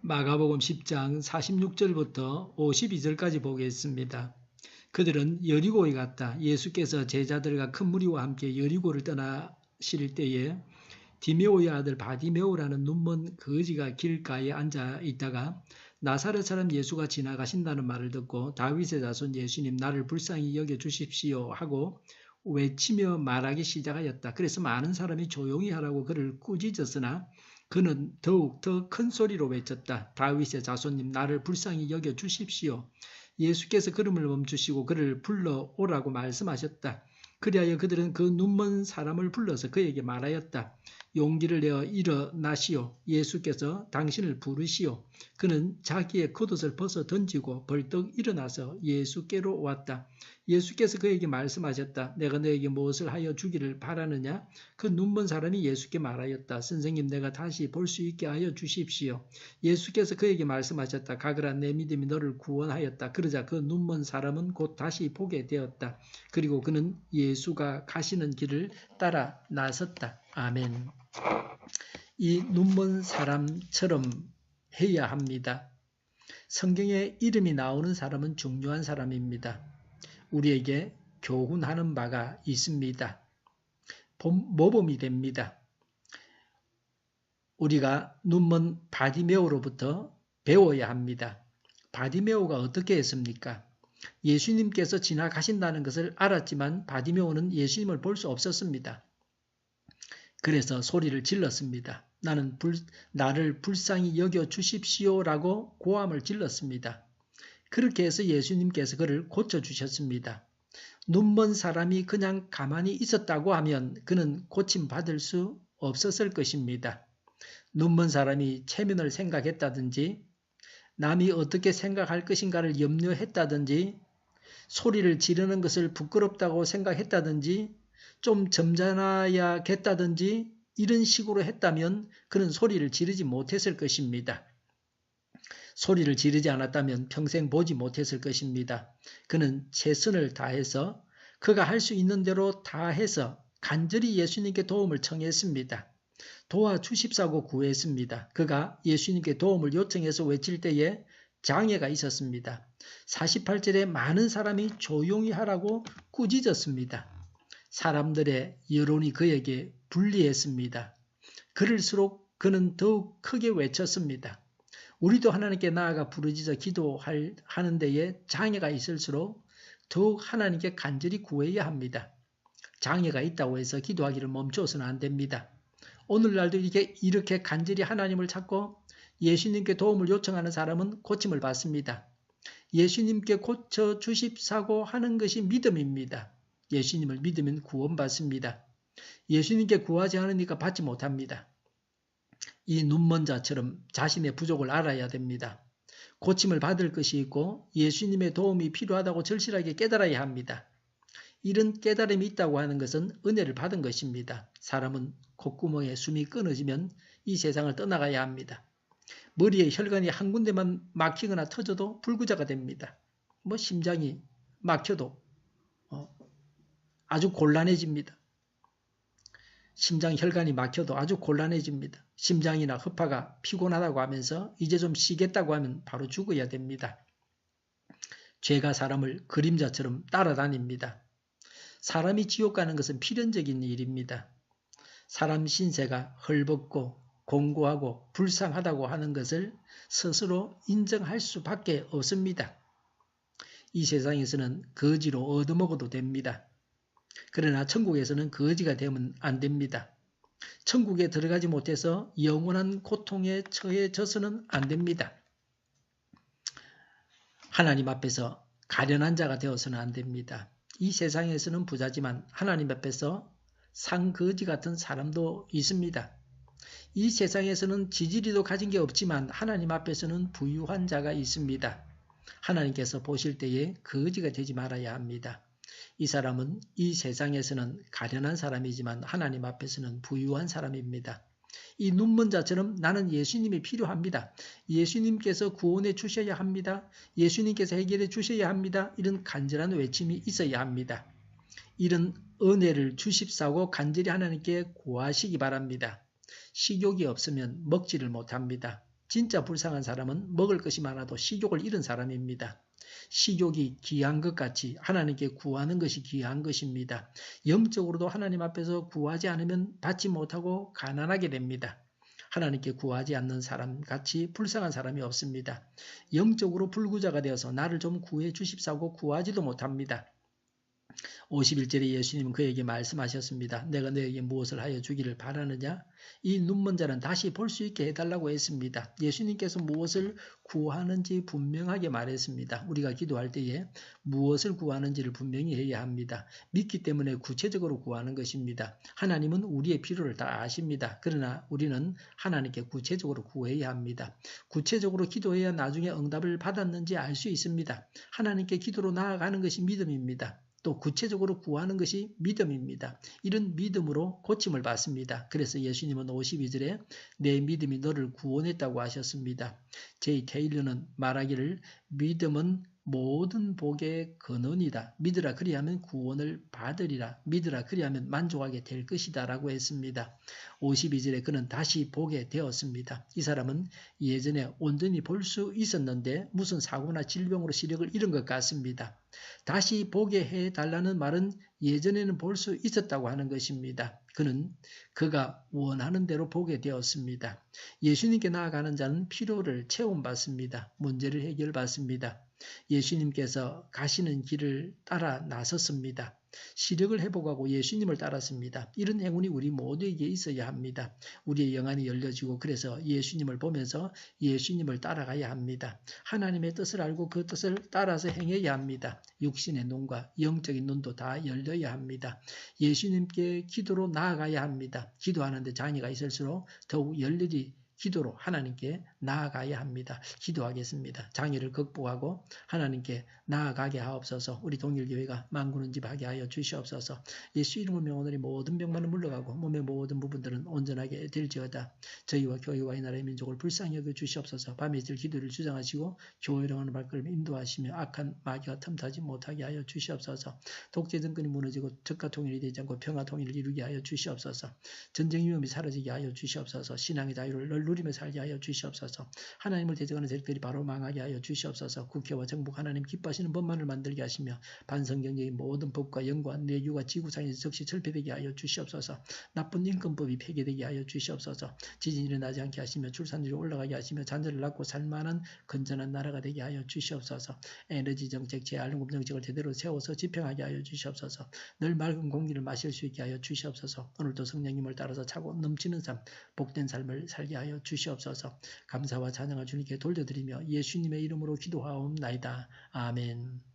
마가복음 10장 46절부터 52절까지 보겠습니다. 그들은 여리고에 갔다. 예수께서 제자들과 큰 무리와 함께 여리고를 떠나실 때에 디메오의 아들 바디메오라는 눈먼 거지가 길가에 앉아 있다가 나사렛 사람 예수가 지나가신다는 말을 듣고 다윗의 자손 예수님 나를 불쌍히 여겨주십시오 하고 외치며 말하기 시작하였다. 그래서 많은 사람이 조용히 하라고 그를 꾸짖었으나 그는 더욱 더 큰 소리로 외쳤다. 다윗의 자손님 나를 불쌍히 여겨주십시오. 예수께서 걸음을 멈추시고 그를 불러오라고 말씀하셨다. 그리하여 그들은 그 눈먼 사람을 불러서 그에게 말하였다. 용기를 내어 일어나시오. 예수께서 당신을 부르시오. 그는 자기의 겉옷을 벗어 던지고 벌떡 일어나서 예수께로 왔다. 예수께서 그에게 말씀하셨다. 내가 너에게 무엇을 하여 주기를 바라느냐? 그 눈먼 사람이 예수께 말하였다. 선생님, 내가 다시 볼 수 있게 하여 주십시오. 예수께서 그에게 말씀하셨다. 가거라, 내 믿음이 너를 구원하였다. 그러자 그 눈먼 사람은 곧 다시 보게 되었다. 그리고 그는 예수가 가시는 길을 따라 나섰다. 아멘. 이 눈먼 사람처럼 해야 합니다. 성경에 이름이 나오는 사람은 중요한 사람입니다. 우리에게 교훈하는 바가 있습니다. 모범이 됩니다. 우리가 눈먼 바디메오로부터 배워야 합니다. 바디메오가 어떻게 했습니까? 예수님께서 지나가신다는 것을 알았지만 바디메오는 예수님을 볼 수 없었습니다. 그래서 소리를 질렀습니다. 나를 불쌍히 여겨 주십시오라고 고함을 질렀습니다. 그렇게 해서 예수님께서 그를 고쳐주셨습니다. 눈먼 사람이 그냥 가만히 있었다고 하면 그는 고침받을 수 없었을 것입니다. 눈먼 사람이 체면을 생각했다든지 남이 어떻게 생각할 것인가를 염려했다든지 소리를 지르는 것을 부끄럽다고 생각했다든지 좀 점잖아야겠다든지 이런 식으로 했다면 그는 소리를 지르지 못했을 것입니다. 소리를 지르지 않았다면 평생 보지 못했을 것입니다. 그는 최선을 다해서 그가 할 수 있는 대로 다해서 간절히 예수님께 도움을 청했습니다. 도와주십사고 구했습니다. 그가 예수님께 도움을 요청해서 외칠 때에 장애가 있었습니다. 48절에 많은 사람이 조용히 하라고 꾸짖었습니다. 사람들의 여론이 그에게 불리했습니다. 그럴수록 그는 더욱 크게 외쳤습니다. 우리도 하나님께 나아가 부르짖어 기도하는 데에 장애가 있을수록 더욱 하나님께 간절히 구해야 합니다. 장애가 있다고 해서 기도하기를 멈춰서는 안 됩니다. 오늘날도 이렇게 간절히 하나님을 찾고 예수님께 도움을 요청하는 사람은 고침을 받습니다. 예수님께 고쳐주십사고 하는 것이 믿음입니다. 예수님을 믿으면 구원받습니다. 예수님께 구하지 않으니까 받지 못합니다. 이 눈먼 자처럼 자신의 부족을 알아야 됩니다. 고침을 받을 것이 있고 예수님의 도움이 필요하다고 절실하게 깨달아야 합니다. 이런 깨달음이 있다고 하는 것은 은혜를 받은 것입니다. 사람은 콧구멍에 숨이 끊어지면 이 세상을 떠나가야 합니다. 머리에 혈관이 한 군데만 막히거나 터져도 불구자가 됩니다. 심장이 막혀도 아주 곤란해집니다. 심장 혈관이 막혀도 아주 곤란해집니다. 심장이나 허파가 피곤하다고 하면서 이제 좀 쉬겠다고 하면 바로 죽어야 됩니다. 죄가 사람을 그림자처럼 따라다닙니다. 사람이 지옥 가는 것은 필연적인 일입니다. 사람 신세가 헐벗고 공고하고 불쌍하다고 하는 것을 스스로 인정할 수밖에 없습니다. 이 세상에서는 거지로 얻어먹어도 됩니다. 그러나 천국에서는 거지가 되면 안 됩니다. 천국에 들어가지 못해서 영원한 고통에 처해져서는 안 됩니다. 하나님 앞에서 가련한 자가 되어서는 안 됩니다. 이 세상에서는 부자지만 하나님 앞에서 상거지 같은 사람도 있습니다. 이 세상에서는 지지리도 가진 게 없지만 하나님 앞에서는 부유한 자가 있습니다. 하나님께서 보실 때에 거지가 되지 말아야 합니다. 이 사람은 이 세상에서는 가련한 사람이지만 하나님 앞에서는 부유한 사람입니다. 이 눈먼 자처럼 나는 예수님이 필요합니다. 예수님께서 구원해 주셔야 합니다. 예수님께서 해결해 주셔야 합니다. 이런 간절한 외침이 있어야 합니다. 이런 은혜를 주십사고 간절히 하나님께 구하시기 바랍니다. 식욕이 없으면 먹지를 못합니다. 진짜 불쌍한 사람은 먹을 것이 많아도 식욕을 잃은 사람입니다. 식욕이 귀한 것 같이 하나님께 구하는 것이 귀한 것입니다. 영적으로도 하나님 앞에서 구하지 않으면 받지 못하고 가난하게 됩니다. 하나님께 구하지 않는 사람 같이 불쌍한 사람이 없습니다. 영적으로 불구자가 되어서 나를 좀 구해 주십사고 구하지도 못합니다. 51절에 예수님은 그에게 말씀하셨습니다. 내가 너에게 무엇을 하여 주기를 바라느냐? 이 눈먼 자는 다시 볼 수 있게 해달라고 했습니다. 예수님께서 무엇을 구하는지 분명하게 말했습니다. 우리가 기도할 때에 무엇을 구하는지를 분명히 해야 합니다. 믿기 때문에 구체적으로 구하는 것입니다. 하나님은 우리의 필요를 다 아십니다. 그러나 우리는 하나님께 구체적으로 구해야 합니다. 구체적으로 기도해야 나중에 응답을 받았는지 알 수 있습니다. 하나님께 기도로 나아가는 것이 믿음입니다. 또 구체적으로 구하는 것이 믿음입니다. 이런 믿음으로 고침을 받습니다. 그래서 예수님은 52절에 내 믿음이 너를 구원했다고 하셨습니다. 제이 테일러는 말하기를 믿음은 모든 복의 근원이다. 믿으라 그리하면 구원을 받으리라. 믿으라 그리하면 만족하게 될 것이다 라고 했습니다. 52절에 그는 다시 보게 되었습니다. 이 사람은 예전에 온전히 볼 수 있었는데 무슨 사고나 질병으로 시력을 잃은 것 같습니다. 다시 보게 해달라는 말은 예전에는 볼 수 있었다고 하는 것입니다. 그가 원하는 대로 보게 되었습니다. 예수님께 나아가는 자는 필요를 체험받습니다. 문제를 해결받습니다. 예수님께서 가시는 길을 따라 나섰습니다. 시력을 회복하고 예수님을 따랐습니다. 이런 행운이 우리 모두에게 있어야 합니다. 우리의 영안이 열려지고 그래서 예수님을 보면서 예수님을 따라가야 합니다. 하나님의 뜻을 알고 그 뜻을 따라서 행해야 합니다. 육신의 눈과 영적인 눈도 다 열려야 합니다. 예수님께 기도로 나아가야 합니다. 기도하는데 장애가 있을수록 더욱 열렬히 기도로 하나님께 나아가야 합니다. 기도하겠습니다. 장애를 극복하고 하나님께 나아가게 하옵소서. 우리 동일교회가 만군은집하게 하여 주시옵소서. 예수 이름을 명하노니 모든 병만은 물러가고 몸의 모든 부분들은 온전하게 될지어다. 저희와 교회와 이 나라의 민족을 불쌍히 여겨 주시옵소서. 밤에 질 기도를 주장하시고 교회로 하는 발걸음 인도하시며 악한 마귀가 틈타지 못하게 하여 주시옵소서. 독재 정권이 무너지고 적과 통일이 되지 않고 평화 통일을 이루게 하여 주시옵소서. 전쟁 위험이 사라지게 하여 주시옵소서. 신앙의 자유를 누리며 살게 하여 주시옵소서. 하나님을 대적하는 세력들이 바로 망하게 하여 주시옵소서. 국회와 정부 하나님 기뻐하시는 법만을 만들게 하시며 반성경적인 모든 법과 영과 내유가 지구상에서 즉시 철폐되게 하여 주시옵소서. 나쁜 인권법이 폐기되게 하여 주시옵소서. 지진이 일어나지 않게 하시며 출산율이 올라가게 하시며 자녀를 낳고 살만한 건전한 나라가 되게 하여 주시옵소서. 에너지 정책, 재활용금 정책을 제대로 세워서 집행하게 하여 주시옵소서. 늘 맑은 공기를 마실 수 있게 하여 주시옵소서. 오늘도 성령님을 따라서 차고 넘치는 삶, 복된 삶을 살게 하여 주시옵소서. 감사와 찬양을 주님께 돌려드리며 예수님의 이름으로 기도하옵나이다. 아멘.